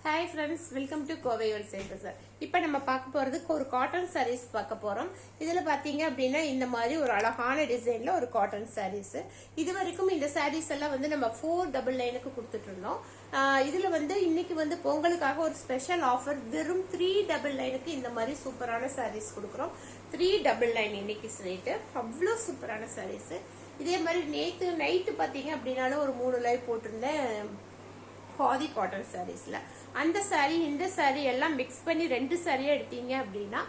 Hi friends, welcome to Kovai Wholesale Bazaar. இப்போ நம்ம பார்க்க போறது ஒரு காட்டன் sarees பார்க்க போறோம். இதுல பாத்தீங்க அப்படினா இந்த மாதிரி ஒரு அழகான டிசைன்ல ஒரு காட்டன் sarees. இதுவரைக்கும் இந்த sarees எல்லாம் வந்து நம்ம 499 க்கு கொடுத்துட்டு இருந்தோம். இதுல வந்து இன்னைக்கு வந்து பொங்கலுக்காக ஒரு ஸ்பெஷல் ஆஃபர் வெறும் 399 க்கு இந்த மாதிரி சூப்பரான sarees கொடுக்கிறோம். 399 இன்னைக்கு ரேட். அவ்ளோ சூப்பரான sarees. இதே மாதிரி நேத்து நைட் பாத்தீங்க அப்படினாலும் ஒரு 3 லைவ் போட்டிருந்தேன். காதி காட்டன் சாரீஸ்ல அந்த சாரி இந்த சாரி எல்லாம் மிக்ஸ் பண்ணி ரெண்டு சாரியா எடுத்தீங்க அப்படின்னா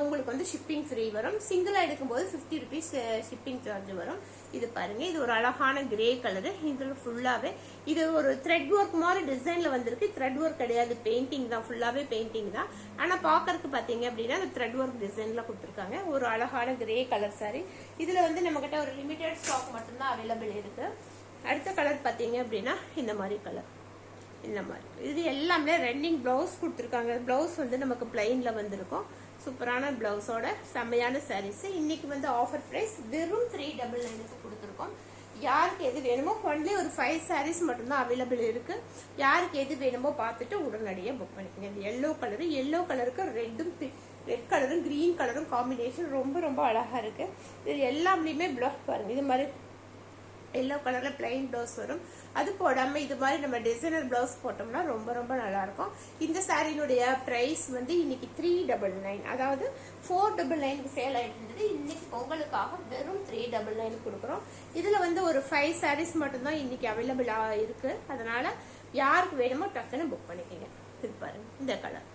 உங்களுக்கு வந்து ஷிப்பிங் ஃப்ரீ வரும். சிங்கிளா எடுக்கும்போது 50 rupees ஷிப்பிங் சார்ஜ் வரும். இது பாருங்க, இது ஒரு அழகான கிரே கலரு. இதுல ஃபுல்லாவே இது ஒரு த்ரெட் ஒர்க் மாதிரி டிசைன்ல வந்திருக்கு. த்ரெட் ஒர்க் கிடையாது, பெயிண்டிங் தான், ஃபுல்லாவே பெயிண்டிங் தான். ஆனா பாக்கறதுக்கு பாத்தீங்க அப்படின்னா அந்த த்ரெட் ஒர்க் டிசைன்ல கொடுத்துருக்காங்க. ஒரு அழகான கிரே கலர் சாரி. இதுல வந்து நம்ம கிட்ட ஒரு லிமிடெட் ஸ்டாக் மட்டும்தான் அவைலபிள் இருக்கு. அடுத்த கலர் பாத்தீங்க அப்படின்னா இந்த மாதிரி கலர். இந்த மாதிரி இது எல்லாமே ரன்னிங் பிளவுஸ் கொடுத்துருக்காங்க. பிளவுஸ் வந்து நமக்கு பிளைன்ல வந்திருக்கும். சூப்பரான பிளவுஸோட செம்மையான சாரீஸ். இன்னைக்கு வந்து ஆஃபர் பிரைஸ் வெறும் 399 கொடுத்துருக்கோம். யாருக்கு எது வேணுமோ ஒன்லி ஒரு 5 சாரீஸ் மட்டும்தான் அவைலபிள் இருக்கு. யாருக்கு எது வேணுமோ பார்த்துட்டு உடனடியாக புக் பண்ணிக்கோங்க. இந்த எல்லோ கலருக்கு ரெட் கலரும் கிரீன் கலரும் காம்பினேஷன் ரொம்ப ரொம்ப அழகா இருக்கு. இது எல்லாமே பிளவுஸ் பாருங்க, இது மாதிரி எல்லோ கலர்ல பிளைன் பிளவுஸ் வரும். அது போடாம இது மாதிரி நம்ம டிசைனர் பிளவுஸ் போட்டோம்னா ரொம்ப ரொம்ப நல்லா இருக்கும். இந்த சாரியினுடைய பிரைஸ் வந்து இன்னைக்கு 399, அதாவது 499 சேல் ஆயிட்டு இருந்தது. இன்னைக்கு பொங்கலுக்காக வெறும் 399 கொடுக்குறோம். இதுல வந்து ஒரு 5 சாரீஸ் மட்டும்தான் இன்னைக்கு அவைலபிள் இருக்கு. அதனால யாருக்கு வேணுமோ டக்குன்னு புக் பண்ணிக்கோங்க. இது பாருங்க, இந்த கலர்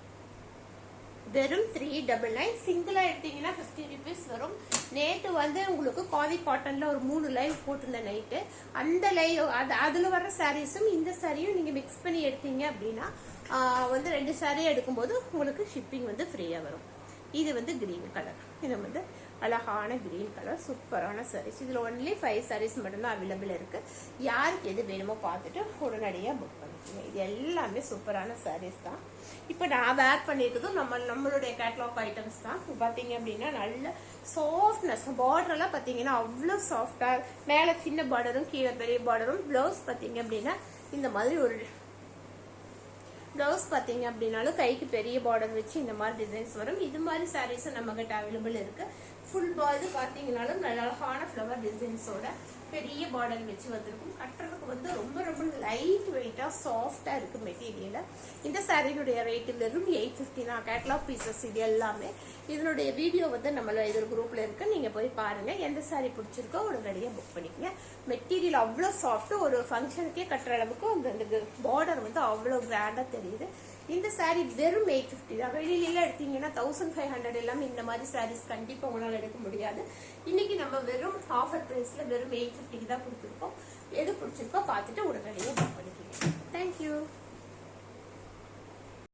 வெறும் 399. சிங்கிளா எடுத்தீங்கன்னா 50 rupees வரும். நேற்று வந்து உங்களுக்கு காதி காட்டன்ல ஒரு 3 லைவ் போட்டிருந்த நைட்டு. அந்த லைவ் அதுல வர்ற சாரீஸும் இந்த சாரியும் நீங்க மிக்ஸ் பண்ணி எடுத்தீங்க அப்படின்னா வந்து 2 சாரி எடுக்கும்போது உங்களுக்கு ஷிப்பிங் வந்து ஃப்ரீயா வரும். இது வந்து கிரீன் கலர். இது வந்து அழகான கிரீன் கலர், சூப்பரான சாரீஸ். இதுல ஒன்லி 5 சாரீஸ் மட்டும்தான் அவைலபிள் இருக்கு. யாருக்கு எது வேணுமோ பார்த்துட்டு உடனடியா புக் பண்ணிக்கோங்க. இது எல்லாமே சூப்பரான சாரீஸ் தான். இப்ப நான் வேர் பண்ணிருக்கதும் நம்மளுடைய கேட்லாக் ஐட்டம்ஸ் தான். பாத்தீங்க அப்படின்னா நல்ல சாஃப்ட்னஸ், பார்டர் எல்லாம் பாத்தீங்கன்னா அவ்வளவு சாஃப்டா, மேல சின்ன பார்டரும் கீழே பெரிய பார்டரும். பிளவுஸ் பாத்தீங்க அப்படின்னா இந்த மாதிரி ஒரு பிளவுஸ் பாத்தீங்க அப்படின்னாலும் கைக்கு பெரிய பார்டர் வச்சு இந்த மாதிரி டிசைன்ஸ் வரும். இது மாதிரி சாரீஸ் நம்ம கிட்ட அவைலபிள் இருக்கு. ஃபுல் பாது பாத்தீங்கன்னாலும் நல்ல அழகான ஃபிளவர் டிசைன்ஸோட பெரிய பார்டர் வச்சு வந்திருக்கும். கட்டுறதுக்கு வந்து ரொம்ப ரொம்ப லைட் வெயிட்டா சாஃப்டா இருக்கு மெட்டீரியல். இந்த சாரியினுடைய ரேட் வெறும் 850 தான். கேட்லாக் பீசஸ் இது எல்லாமே. இதனுடைய வீடியோ வந்து நம்மள இது குரூப்ல இருக்கு, நீங்க போய் பாருங்க. எந்த சாரி பிடிச்சிருக்கோ உடனடியாக புக் பண்ணிக்கங்க. மெட்டீரியல் அவ்வளோ சாஃப்ட், ஒரு ஃபங்க்ஷனுக்கே கட்டுற அளவுக்கு அந்த பார்டர் வந்து அவ்வளோ கிராண்டா தெரியுது. இந்த சாரி வெறும் 850 தான். வெளியில எடுத்தீங்கன்னா 1500 எல்லாம் இந்த மாதிரி சாரீஸ் கண்டிப்பா உங்களால எடுக்க முடியாது. இன்னைக்கு நம்ம வெறும் ஆஃபர் பிரைஸ்ல வெறும் 850 தான் கொடுத்துருக்கோம். எது பிடிச்சிருக்கோ பார்த்துட்டு உடனடியாக